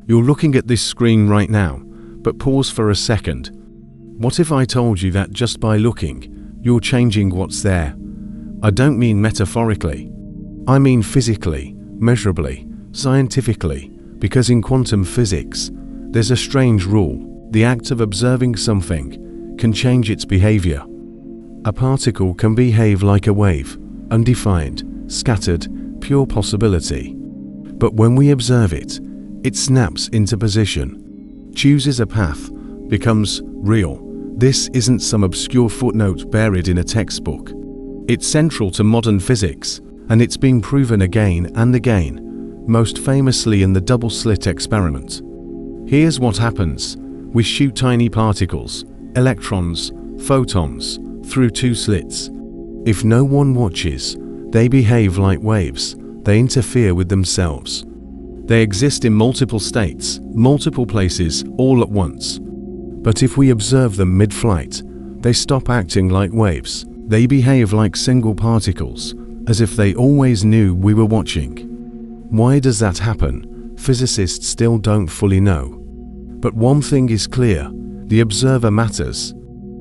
You're looking at this screen right now, but pause for a second. What if I told you that just by looking, you're changing what's there? I don't mean metaphorically. I mean physically, measurably, scientifically, because in quantum physics, there's a strange rule. The act of observing something can change its behavior. A particle can behave like a wave, undefined, scattered, pure possibility. But when we observe it, it snaps into position, chooses a path, becomes real. This isn't some obscure footnote buried in a textbook. It's central to modern physics, and it's been proven again and again, most famously in the double-slit experiment. Here's what happens. We shoot tiny particles, electrons, photons, through two slits. If no one watches, they behave like waves. They interfere with themselves. They exist in multiple states, multiple places, all at once. But if we observe them mid-flight, they stop acting like waves. They behave like single particles, as if they always knew we were watching. Why does that happen? Physicists still don't fully know. But one thing is clear: the observer matters.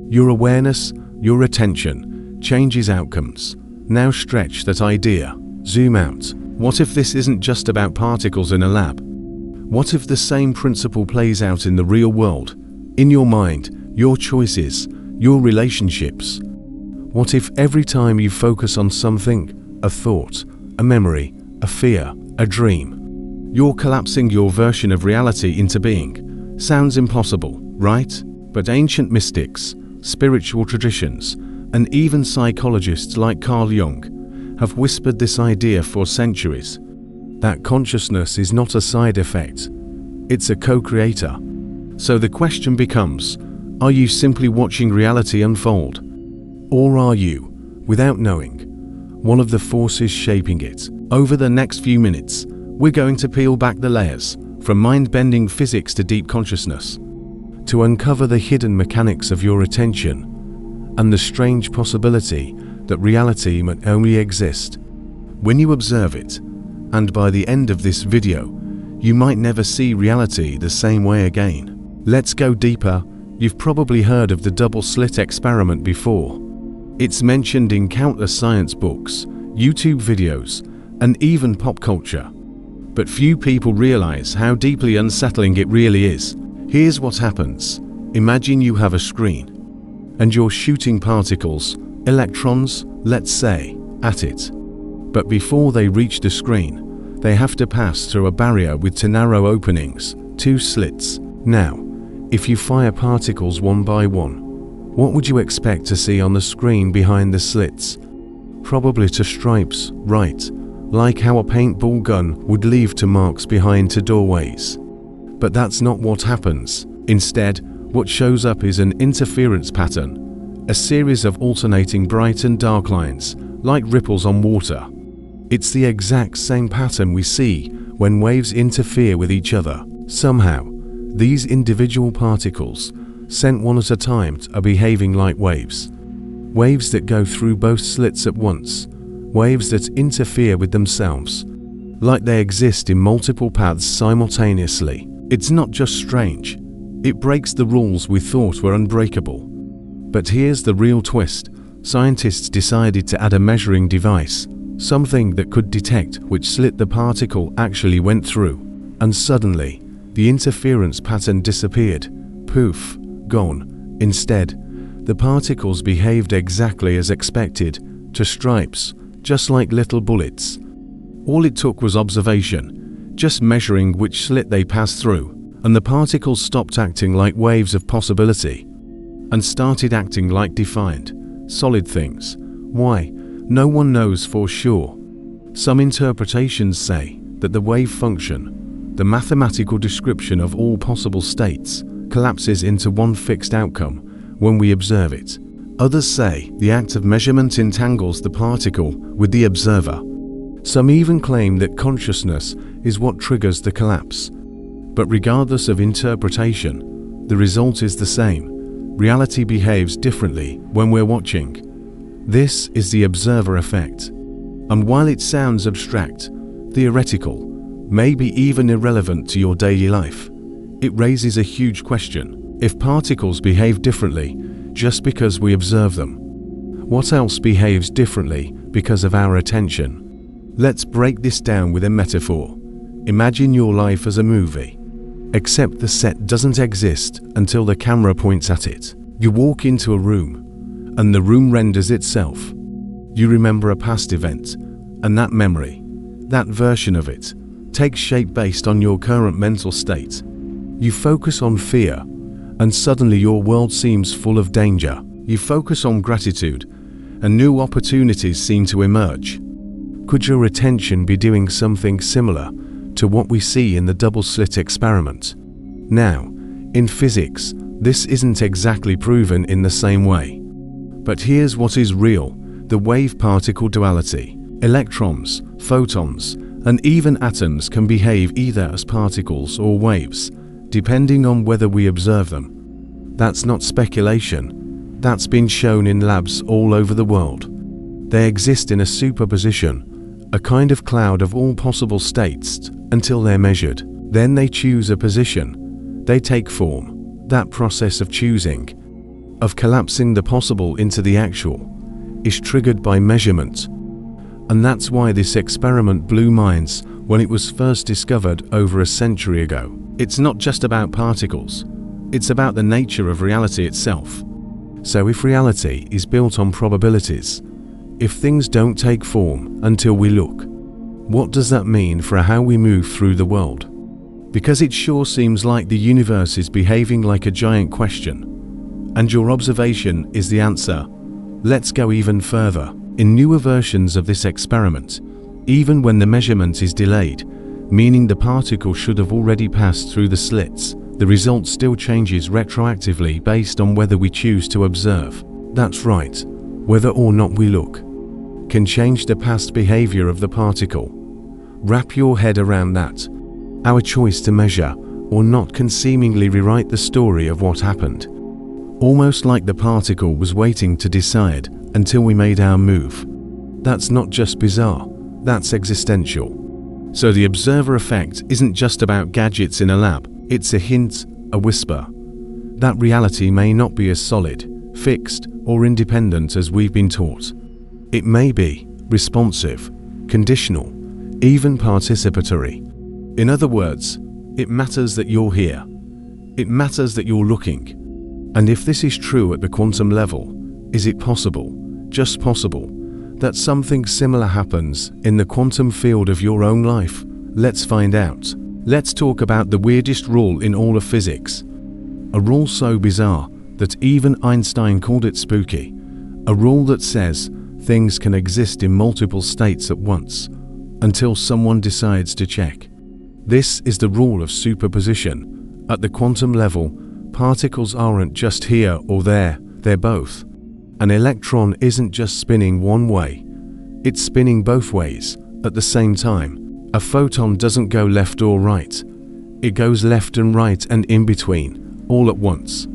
Your awareness, your attention, changes outcomes. Now stretch that idea. Zoom out. What if this isn't just about particles in a lab? What if the same principle plays out in the real world? In your mind, your choices, your relationships? What if every time you focus on something, a thought, a memory, a fear, a dream, you're collapsing your version of reality into being? Sounds impossible, right? But ancient mystics, spiritual traditions, and even psychologists like Carl Jung have whispered this idea for centuries. That consciousness is not a side effect. It's a co-creator. So the question becomes, are you simply watching reality unfold? Or are you, without knowing, one of the forces shaping it? Over the next few minutes, we're going to peel back the layers, from mind-bending physics to deep consciousness, to uncover the hidden mechanics of your attention and the strange possibility that reality might only exist when you observe it. And by the end of this video, you might never see reality the same way again. Let's go deeper. You've probably heard of the double-slit experiment before. It's mentioned in countless science books, YouTube videos, and even pop culture. But few people realize how deeply unsettling it really is. Here's what happens. Imagine you have a screen, and you're shooting particles, electrons, let's say, at it. But before they reach the screen, they have to pass through a barrier with two narrow openings, two slits. Now, if you fire particles one by one, what would you expect to see on the screen behind the slits? Probably two stripes, right? Like how a paintball gun would leave two marks behind two doorways. But that's not what happens. Instead, what shows up is an interference pattern, a series of alternating bright and dark lines, like ripples on water. It's the exact same pattern we see when waves interfere with each other. Somehow, these individual particles, sent one at a time, are behaving like waves. Waves that go through both slits at once. Waves that interfere with themselves, like they exist in multiple paths simultaneously. It's not just strange. It breaks the rules we thought were unbreakable. But here's the real twist. Scientists decided to add a measuring device, something that could detect which slit the particle actually went through. And suddenly, the interference pattern disappeared. Poof, gone. Instead, the particles behaved exactly as expected, to stripes, just like little bullets. All it took was observation, just measuring which slit they passed through, and the particles stopped acting like waves of possibility and started acting like defined, solid things. Why? No one knows for sure. Some interpretations say that the wave function, the mathematical description of all possible states, collapses into one fixed outcome when we observe it. Others say the act of measurement entangles the particle with the observer. Some even claim that consciousness is what triggers the collapse. But regardless of interpretation, the result is the same. Reality behaves differently when we're watching. This is the observer effect. And while it sounds abstract, theoretical, maybe even irrelevant to your daily life. It raises a huge question. If particles behave differently just because we observe them, what else behaves differently because of our attention? Let's break this down with a metaphor. Imagine your life as a movie, except the set doesn't exist until the camera points at it. You walk into a room, and the room renders itself. You remember a past event, and that memory, that version of it, takes shape based on your current mental state. You focus on fear, and suddenly your world seems full of danger. You focus on gratitude, and new opportunities seem to emerge. Could your attention be doing something similar to what we see in the double-slit experiment? Now, in physics, this isn't exactly proven in the same way. But here's what is real: the wave-particle duality. Electrons, photons, and even atoms can behave either as particles or waves, depending on whether we observe them. That's not speculation. That's been shown in labs all over the world. They exist in a superposition, a kind of cloud of all possible states, until they're measured. Then they choose a position. They take form. That process of choosing, of collapsing the possible into the actual, is triggered by measurement. And that's why this experiment blew minds when it was first discovered over a century ago. It's not just about particles. It's about the nature of reality itself. So if reality is built on probabilities, if things don't take form until we look, what does that mean for how we move through the world? Because it sure seems like the universe is behaving like a giant question, and your observation is the answer. Let's go even further. In newer versions of this experiment, even when the measurement is delayed, meaning the particle should have already passed through the slits, the result still changes retroactively based on whether we choose to observe. That's right, whether or not we look can change the past behavior of the particle. Wrap your head around that. Our choice to measure or not can seemingly rewrite the story of what happened. Almost like the particle was waiting to decide until we made our move. That's not just bizarre, that's existential. So the observer effect isn't just about gadgets in a lab. It's a hint, a whisper, that reality may not be as solid, fixed, or independent as we've been taught. It may be responsive, conditional, even participatory. In other words, it matters that you're here. It matters that you're looking. And if this is true at the quantum level, is it possible, just possible, that something similar happens in the quantum field of your own life? Let's find out. Let's talk about the weirdest rule in all of physics. A rule so bizarre that even Einstein called it spooky. A rule that says things can exist in multiple states at once, until someone decides to check. This is the rule of superposition. At the quantum level, particles aren't just here or there, they're both. An electron isn't just spinning one way, it's spinning both ways at the same time. A photon doesn't go left or right. It goes left and right and in between, all at once.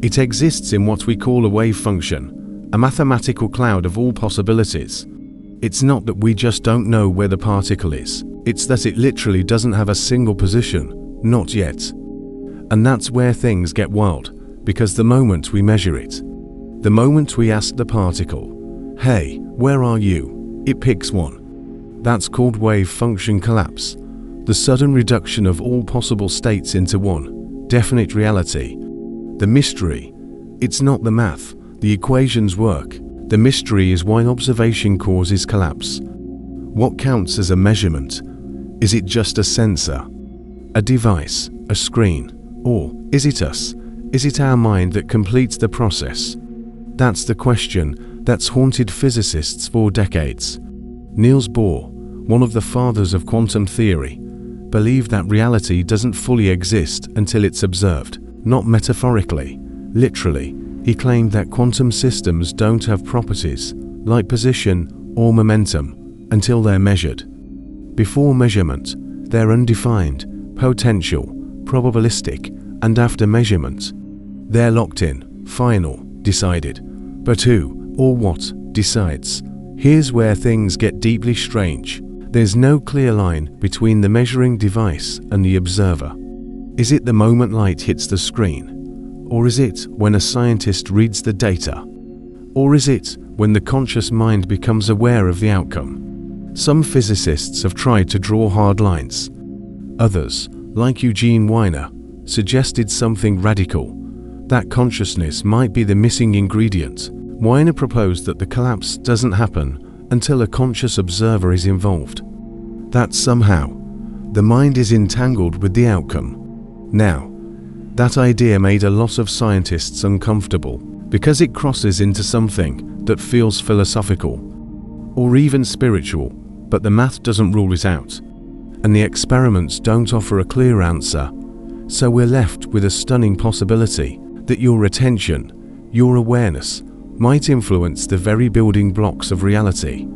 It exists in what we call a wave function, a mathematical cloud of all possibilities. It's not that we just don't know where the particle is. It's that it literally doesn't have a single position, not yet. And that's where things get wild, because the moment we measure it, the moment we ask the particle, "Hey, where are you?" it picks one. That's called wave function collapse, the sudden reduction of all possible states into one definite reality. The mystery, it's not the math, the equations work. The mystery is why observation causes collapse. What counts as a measurement? Is it just a sensor, a device, a screen? Or is it us? Is it our mind that completes the process? That's the question that's haunted physicists for decades. Niels Bohr, one of the fathers of quantum theory, believed that reality doesn't fully exist until it's observed, not metaphorically, literally. He claimed that quantum systems don't have properties, like position or momentum, until they're measured. Before measurement, they're undefined, potential, probabilistic, and after measurement, they're locked in, final, decided. But who, or what, decides? Here's where things get deeply strange. There's no clear line between the measuring device and the observer. Is it the moment light hits the screen? Or is it when a scientist reads the data? Or is it when the conscious mind becomes aware of the outcome? Some physicists have tried to draw hard lines. Others, like Eugene Weiner, suggested something radical, that consciousness might be the missing ingredient. Weiner proposed that the collapse doesn't happen until a conscious observer is involved. That somehow, the mind is entangled with the outcome. Now, that idea made a lot of scientists uncomfortable because it crosses into something that feels philosophical or even spiritual, but the math doesn't rule it out, and the experiments don't offer a clear answer. So we're left with a stunning possibility that your attention, your awareness, might influence the very building blocks of reality.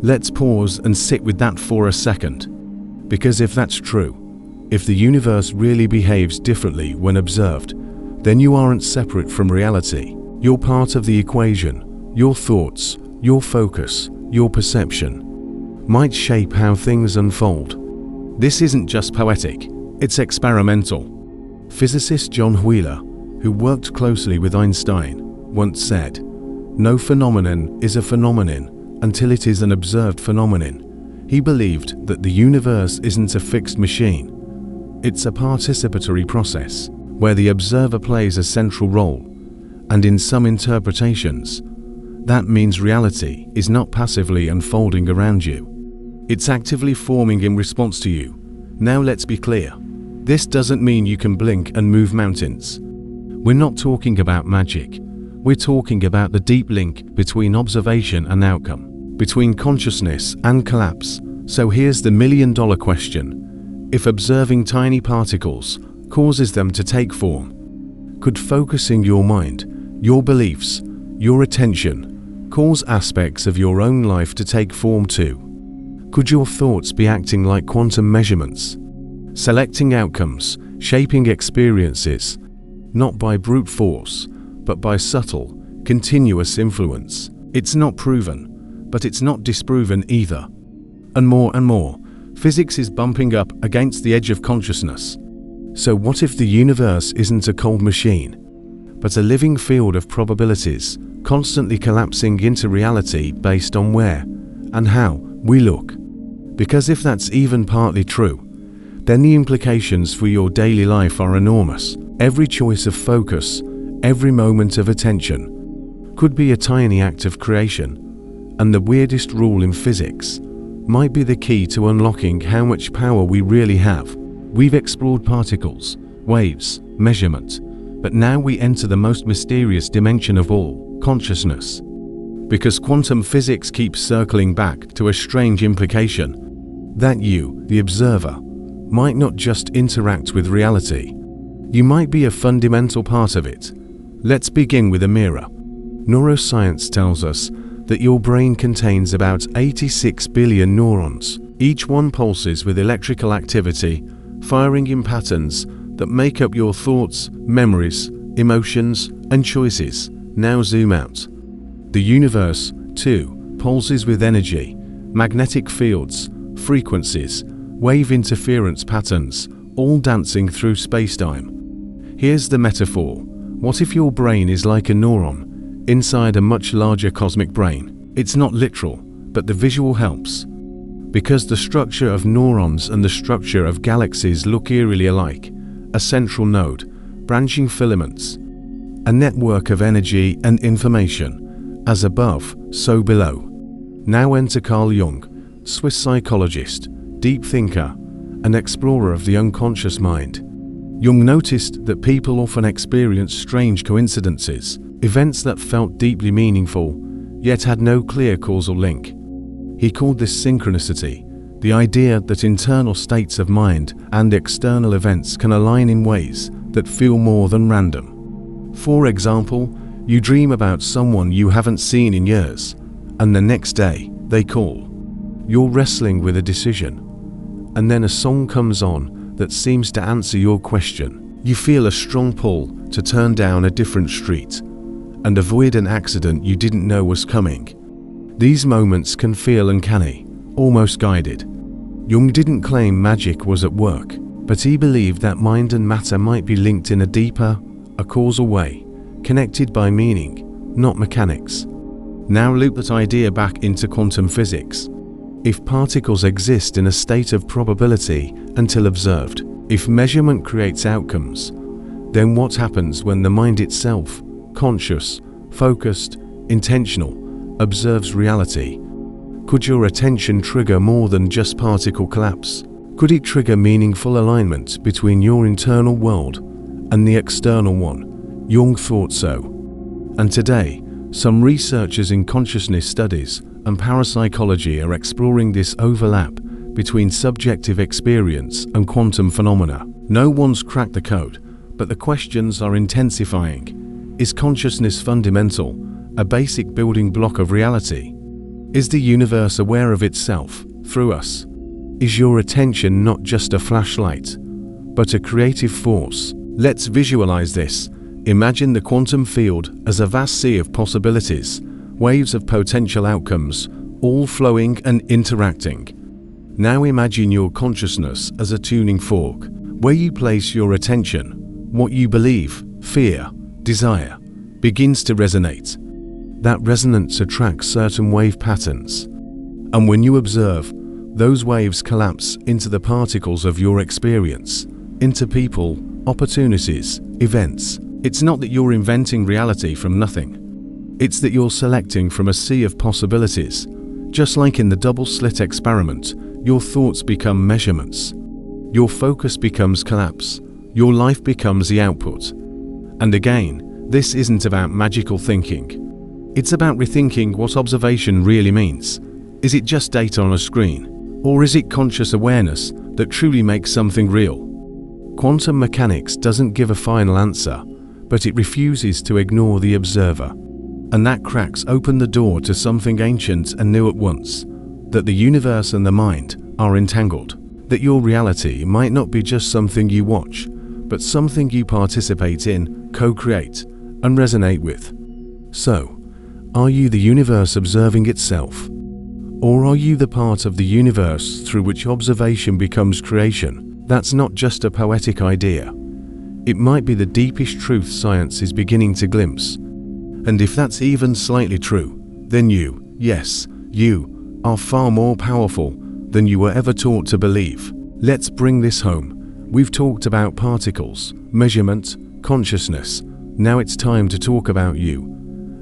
Let's pause and sit with that for a second. Because if that's true, if the universe really behaves differently when observed, then you aren't separate from reality. You're part of the equation. Your thoughts, your focus, your perception might shape how things unfold. This isn't just poetic, it's experimental. Physicist John Wheeler, who worked closely with Einstein, once said, "No phenomenon is a phenomenon until it is an observed phenomenon." He believed that the universe isn't a fixed machine. It's a participatory process, where the observer plays a central role. And in some interpretations, that means reality is not passively unfolding around you. It's actively forming in response to you. Now let's be clear. This doesn't mean you can blink and move mountains. We're not talking about magic. We're talking about the deep link between observation and outcome, between consciousness and collapse. So here's the million-dollar question. If observing tiny particles causes them to take form, could focusing your mind, your beliefs, your attention, cause aspects of your own life to take form too? Could your thoughts be acting like quantum measurements, selecting outcomes, shaping experiences, not by brute force, but by subtle, continuous influence? It's not proven, but it's not disproven either. And more, physics is bumping up against the edge of consciousness. So what if the universe isn't a cold machine, but a living field of probabilities, constantly collapsing into reality based on where and how we look? Because if that's even partly true, then the implications for your daily life are enormous. Every choice of focus, every moment of attention, could be a tiny act of creation. And the weirdest rule in physics might be the key to unlocking how much power we really have. We've explored particles, waves, measurement, but now we enter the most mysterious dimension of all, consciousness. Because quantum physics keeps circling back to a strange implication, that you, the observer, might not just interact with reality. You might be a fundamental part of it. Let's begin with a mirror. Neuroscience tells us that your brain contains about 86 billion neurons. Each one pulses with electrical activity, firing in patterns that make up your thoughts, memories, emotions, and choices. Now zoom out. The universe, too, pulses with energy, magnetic fields, frequencies, wave interference patterns, all dancing through space-time. Here's the metaphor. What if your brain is like a neuron inside a much larger cosmic brain? It's not literal, but the visual helps. Because the structure of neurons and the structure of galaxies look eerily alike. A central node, branching filaments, a network of energy and information. As above, so below. Now enter Carl Jung, Swiss psychologist, deep thinker, and explorer of the unconscious mind. Jung noticed that people often experience strange coincidences, events that felt deeply meaningful, yet had no clear causal link. He called this synchronicity, the idea that internal states of mind and external events can align in ways that feel more than random. For example, you dream about someone you haven't seen in years, and the next day, they call. You're wrestling with a decision, and then a song comes on that seems to answer your question. You feel a strong pull to turn down a different street and avoid an accident you didn't know was coming. These moments can feel uncanny, almost guided. Jung didn't claim magic was at work, but he believed that mind and matter might be linked in a deeper, a causal way, connected by meaning, not mechanics. Now loop that idea back into quantum physics. If particles exist in a state of probability until observed, if measurement creates outcomes, then what happens when the mind itself, conscious, focused, intentional, observes reality? Could your attention trigger more than just particle collapse? Could it trigger meaningful alignment between your internal world and the external one? Jung thought so. And today, some researchers in consciousness studies and parapsychology are exploring this overlap between subjective experience and quantum phenomena. No one's cracked the code, but the questions are intensifying. Is consciousness fundamental, a basic building block of reality? Is the universe aware of itself, through us? Is your attention not just a flashlight, but a creative force? Let's visualize this. Imagine the quantum field as a vast sea of possibilities, waves of potential outcomes, all flowing and interacting. Now imagine your consciousness as a tuning fork, where you place your attention. What you believe, fear, desire, begins to resonate. That resonance attracts certain wave patterns. And when you observe, those waves collapse into the particles of your experience, into people, opportunities, events. It's not that you're inventing reality from nothing. It's that you're selecting from a sea of possibilities. Just like in the double-slit experiment, your thoughts become measurements. Your focus becomes collapse. Your life becomes the output. And again, this isn't about magical thinking. It's about rethinking what observation really means. Is it just data on a screen? Or is it conscious awareness that truly makes something real? Quantum mechanics doesn't give a final answer, but it refuses to ignore the observer. And that cracks open the door to something ancient and new at once, that the universe and the mind are entangled, that your reality might not be just something you watch, but something you participate in, co-create, and resonate with. So, are you the universe observing itself? Or are you the part of the universe through which observation becomes creation? That's not just a poetic idea. It might be the deepest truth science is beginning to glimpse. And if that's even slightly true, then you, yes, you, are far more powerful than you were ever taught to believe. Let's bring this home. We've talked about particles, measurement, consciousness. Now it's time to talk about you,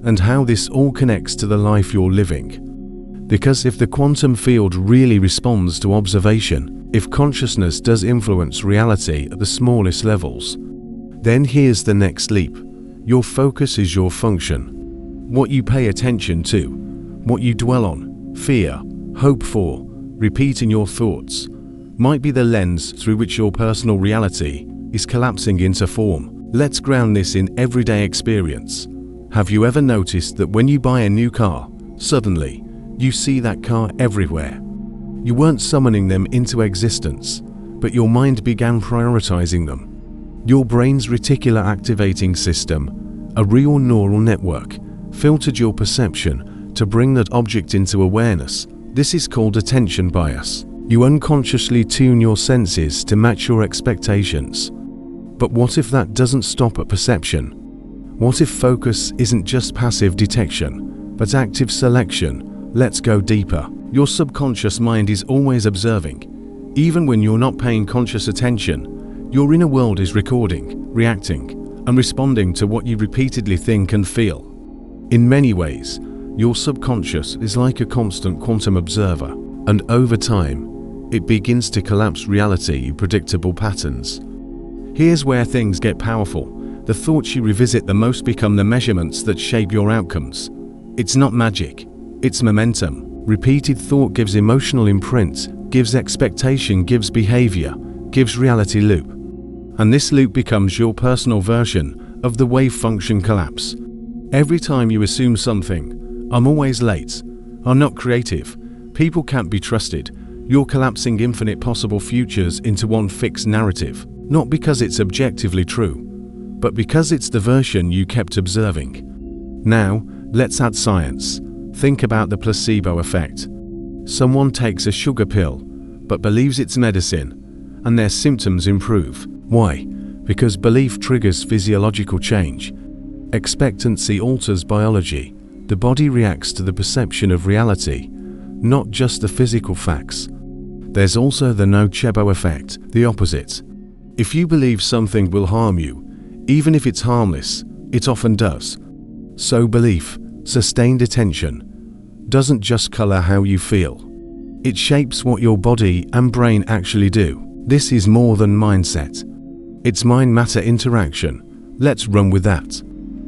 and how this all connects to the life you're living. Because if the quantum field really responds to observation, if consciousness does influence reality at the smallest levels, then here's the next leap. Your focus is your function. What you pay attention to, what you dwell on, fear, hope for, repeat in your thoughts, might be the lens through which your personal reality is collapsing into form. Let's ground this in everyday experience. Have you ever noticed that when you buy a new car, suddenly, you see that car everywhere? You weren't summoning them into existence, but your mind began prioritizing them. Your brain's reticular activating system, a real neural network, filtered your perception to bring that object into awareness. This is called attention bias. You unconsciously tune your senses to match your expectations. But what if that doesn't stop at perception? What if focus isn't just passive detection, but active selection? Let's go deeper. Your subconscious mind is always observing. Even when you're not paying conscious attention, your inner world is recording, reacting, and responding to what you repeatedly think and feel. In many ways, your subconscious is like a constant quantum observer, and over time, it begins to collapse reality in predictable patterns. Here's where things get powerful. The thoughts you revisit the most become the measurements that shape your outcomes. It's not magic, it's momentum. Repeated thought gives emotional imprint, gives expectation, gives behavior, gives reality loop. And this loop becomes your personal version of the wave function collapse. Every time you assume something, I'm always late, I'm not creative, people can't be trusted, you're collapsing infinite possible futures into one fixed narrative. Not because it's objectively true, but because it's the version you kept observing. Now, let's add science. Think about the placebo effect. Someone takes a sugar pill, but believes it's medicine, and their symptoms improve. Why? Because belief triggers physiological change. Expectancy alters biology. The body reacts to the perception of reality, not just the physical facts. There's also the nocebo effect, the opposite. If you believe something will harm you, even if it's harmless, it often does. So belief, sustained attention, doesn't just color how you feel. It shapes what your body and brain actually do. This is more than mindset. It's mind-matter interaction. Let's run with that.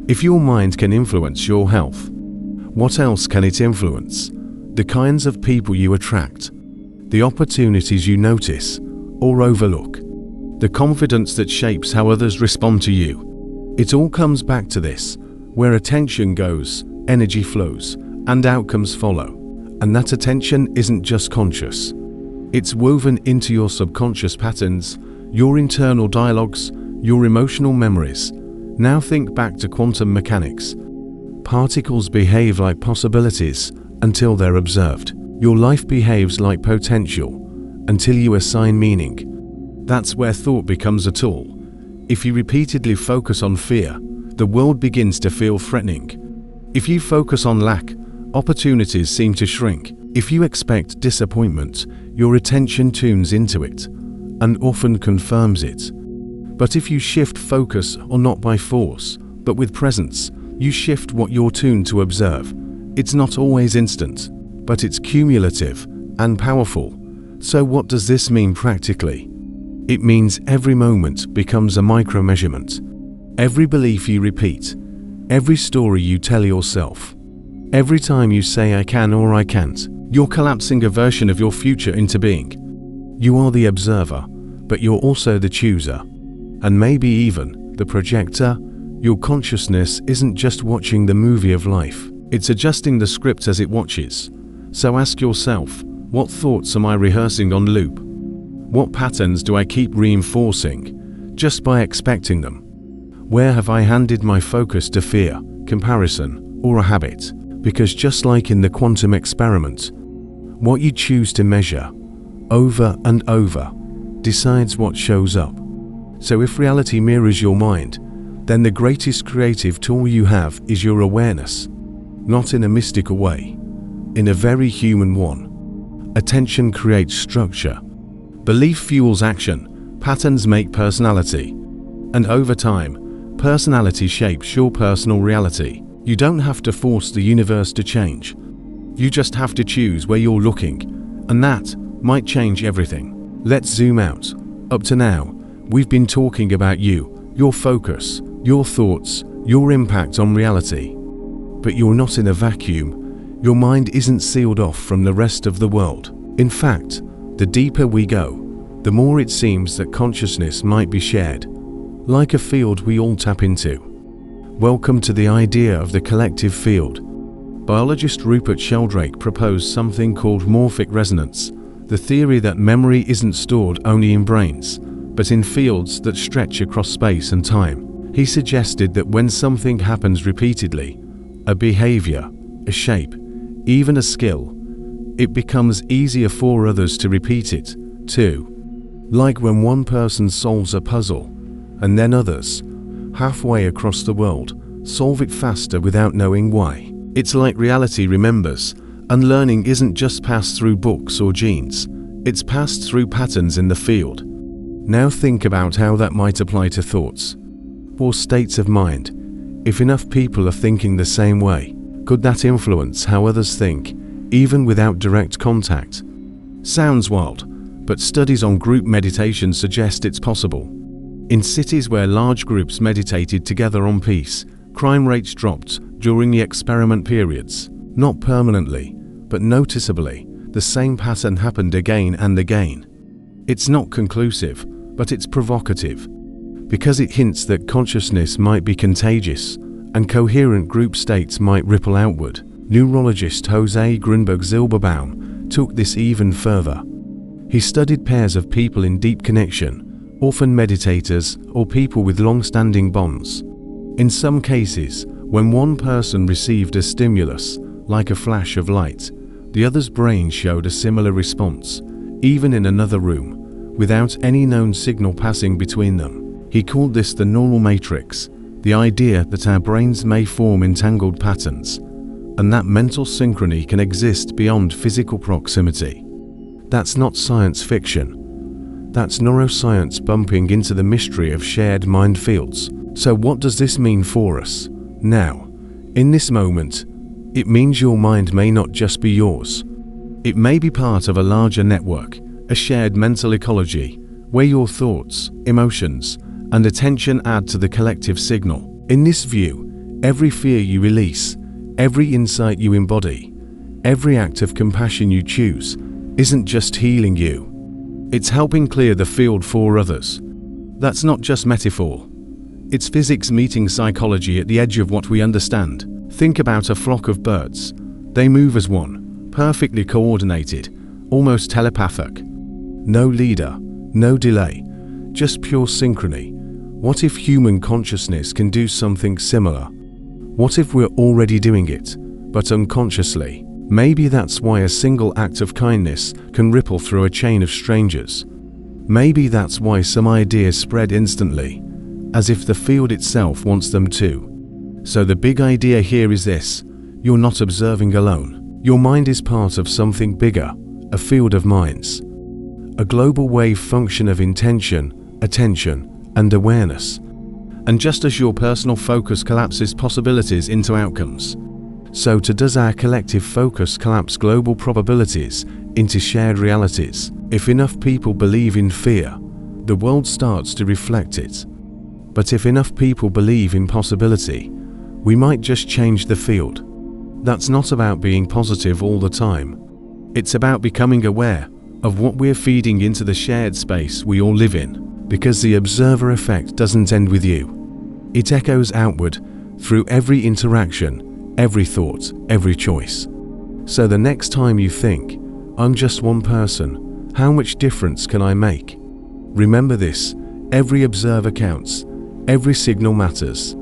If your mind can influence your health, what else can it influence? The kinds of people you attract, the opportunities you notice or overlook, the confidence that shapes how others respond to you. It all comes back to this: where attention goes, energy flows, and outcomes follow. And that attention isn't just conscious. It's woven into your subconscious patterns, your internal dialogues, your emotional memories. Now think back to quantum mechanics. Particles behave like possibilities until they're observed. Your life behaves like potential until you assign meaning. That's where thought becomes a tool. If you repeatedly focus on fear, the world begins to feel threatening. If you focus on lack, opportunities seem to shrink. If you expect disappointment, your attention tunes into it and often confirms it. But if you shift focus, or not by force, but with presence, you shift what you're tuned to observe. It's not always instant, but it's cumulative and powerful. So what does this mean practically? It means every moment becomes a micro-measurement. Every belief you repeat, every story you tell yourself, every time you say I can or I can't, you're collapsing a version of your future into being. You are the observer, but you're also the chooser, and maybe even the projector. Your consciousness isn't just watching the movie of life, it's adjusting the script as it watches. So ask yourself, what thoughts am I rehearsing on loop? What patterns do I keep reinforcing just by expecting them? Where have I handed my focus to fear, comparison, or a habit? Because just like in the quantum experiment, what you choose to measure over and over decides what shows up. So if reality mirrors your mind, then the greatest creative tool you have is your awareness. Not in a mystical way, in a very human one. Attention creates structure. Belief fuels action. Patterns make personality. And over time, personality shapes your personal reality. You don't have to force the universe to change. You just have to choose where you're looking, and that might change everything. Let's zoom out. Up to now, we've been talking about you, your focus, your thoughts, your impact on reality. But you're not in a vacuum. Your mind isn't sealed off from the rest of the world. In fact, the deeper we go, the more it seems that consciousness might be shared, like a field we all tap into. Welcome to the idea of the collective field. Biologist Rupert Sheldrake proposed something called morphic resonance, the theory that memory isn't stored only in brains, but in fields that stretch across space and time. He suggested that when something happens repeatedly, a behavior, a shape, even a skill, it becomes easier for others to repeat it, too. Like when one person solves a puzzle, and then others, halfway across the world, solve it faster without knowing why. It's like reality remembers, and learning isn't just passed through books or genes, it's passed through patterns in the field. Now think about how that might apply to thoughts, or states of mind. If enough people are thinking the same way, could that influence how others think, even without direct contact? Sounds wild, but studies on group meditation suggest it's possible. In cities where large groups meditated together on peace, crime rates dropped during the experiment periods. Not permanently, but noticeably, the same pattern happened again and again. It's not conclusive, but it's provocative, because it hints that consciousness might be contagious, and coherent group states might ripple outward. Neurologist Jose Grunberg-Zilberbaum took this even further. He studied pairs of people in deep connection, often meditators or people with long-standing bonds. In some cases, when one person received a stimulus, like a flash of light, the other's brain showed a similar response, even in another room, without any known signal passing between them. He called this the neural matrix, the idea that our brains may form entangled patterns, and that mental synchrony can exist beyond physical proximity. That's not science fiction. That's neuroscience bumping into the mystery of shared mind fields. So what does this mean for us? Now, in this moment, it means your mind may not just be yours. It may be part of a larger network, a shared mental ecology, where your thoughts, emotions, and attention add to the collective signal. In this view, every fear you release, every insight you embody, every act of compassion you choose, isn't just healing you. It's helping clear the field for others. That's not just metaphor. It's physics meeting psychology at the edge of what we understand. Think about a flock of birds. They move as one, perfectly coordinated, almost telepathic. No leader, no delay, just pure synchrony. What if human consciousness can do something similar? What if we're already doing it, but unconsciously? Maybe that's why a single act of kindness can ripple through a chain of strangers. Maybe that's why some ideas spread instantly, as if the field itself wants them to. So the big idea here is this: you're not observing alone. Your mind is part of something bigger, a field of minds. A global wave function of intention, attention, and awareness. And just as your personal focus collapses possibilities into outcomes, so too does our collective focus collapse global probabilities into shared realities. If enough people believe in fear, the world starts to reflect it. But if enough people believe in possibility, we might just change the field. That's not about being positive all the time. It's about becoming aware of what we're feeding into the shared space we all live in. Because the observer effect doesn't end with you. It echoes outward through every interaction, every thought, every choice. So the next time you think, I'm just one person, how much difference can I make? Remember this: every observer counts, every signal matters.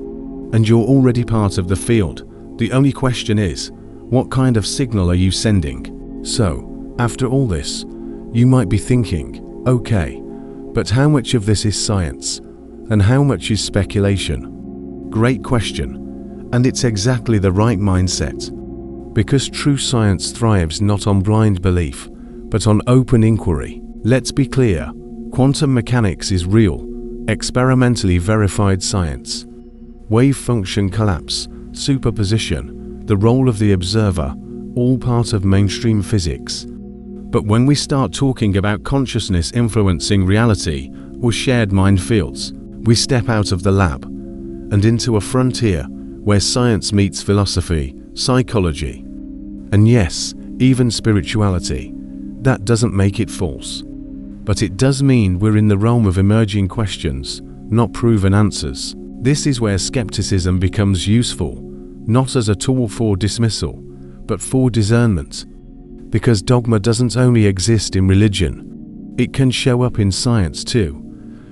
And you're already part of the field. The only question is, what kind of signal are you sending? So, after all this, you might be thinking, okay, but how much of this is science? And how much is speculation? Great question. And it's exactly the right mindset. Because true science thrives not on blind belief, but on open inquiry. Let's be clear, quantum mechanics is real, experimentally verified science. Wave function collapse, superposition, the role of the observer, all part of mainstream physics. But when we start talking about consciousness influencing reality or shared mind fields, we step out of the lab and into a frontier where science meets philosophy, psychology, and yes, even spirituality. That doesn't make it false. But it does mean we're in the realm of emerging questions, not proven answers. This is where skepticism becomes useful, not as a tool for dismissal, but for discernment. Because dogma doesn't only exist in religion, it can show up in science too.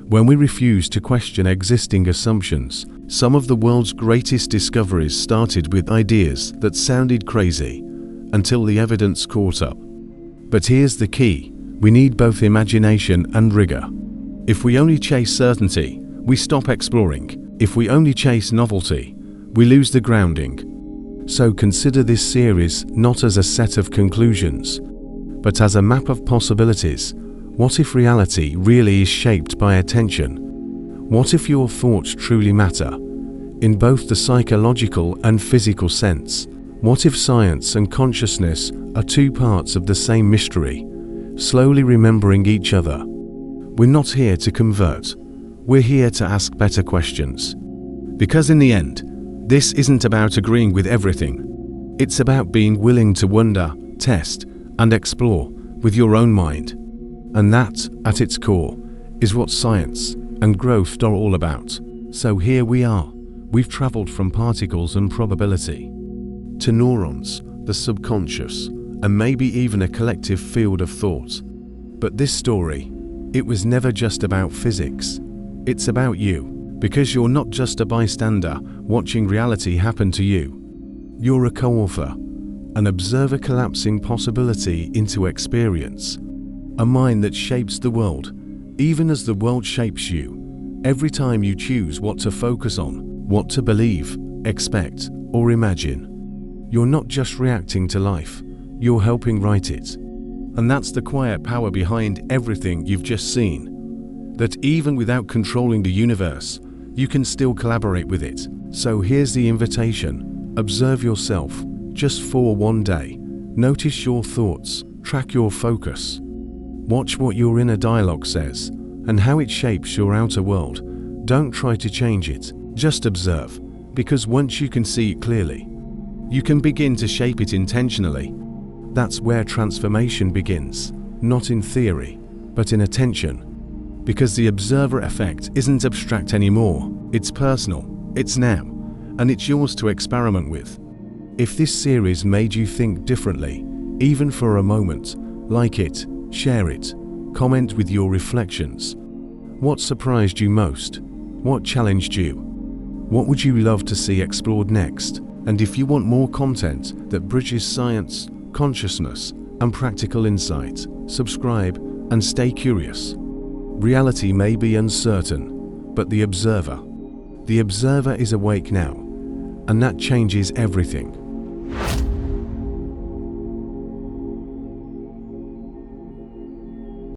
When we refuse to question existing assumptions, some of the world's greatest discoveries started with ideas that sounded crazy, until the evidence caught up. But here's the key: we need both imagination and rigor. If we only chase certainty, we stop exploring. If we only chase novelty, we lose the grounding. So consider this series not as a set of conclusions, but as a map of possibilities. What if reality really is shaped by attention? What if your thoughts truly matter, in both the psychological and physical sense? What if science and consciousness are two parts of the same mystery, slowly remembering each other? We're not here to convert. We're here to ask better questions. Because in the end, this isn't about agreeing with everything. It's about being willing to wonder, test, and explore with your own mind. And that, at its core, is what science and growth are all about. So here we are. We've traveled from particles and probability to neurons, the subconscious, and maybe even a collective field of thought. But this story, it was never just about physics. It's about you. Because you're not just a bystander watching reality happen to you. You're a co-author, an observer collapsing possibility into experience. A mind that shapes the world, even as the world shapes you. Every time you choose what to focus on, what to believe, expect, or imagine, you're not just reacting to life, you're helping write it. And that's the quiet power behind everything you've just seen. That even without controlling the universe, you can still collaborate with it. So here's the invitation. Observe yourself, just for one day. Notice your thoughts, track your focus. Watch what your inner dialogue says, and how it shapes your outer world. Don't try to change it, just observe, because once you can see it clearly, you can begin to shape it intentionally. That's where transformation begins, not in theory, but in attention. Because the observer effect isn't abstract anymore, it's personal, it's now, and it's yours to experiment with. If this series made you think differently, even for a moment, like it, share it, comment with your reflections. What surprised you most? What challenged you? What would you love to see explored next? And if you want more content that bridges science, consciousness, and practical insight, subscribe and stay curious. Reality may be uncertain, but the observer is awake now, and that changes everything.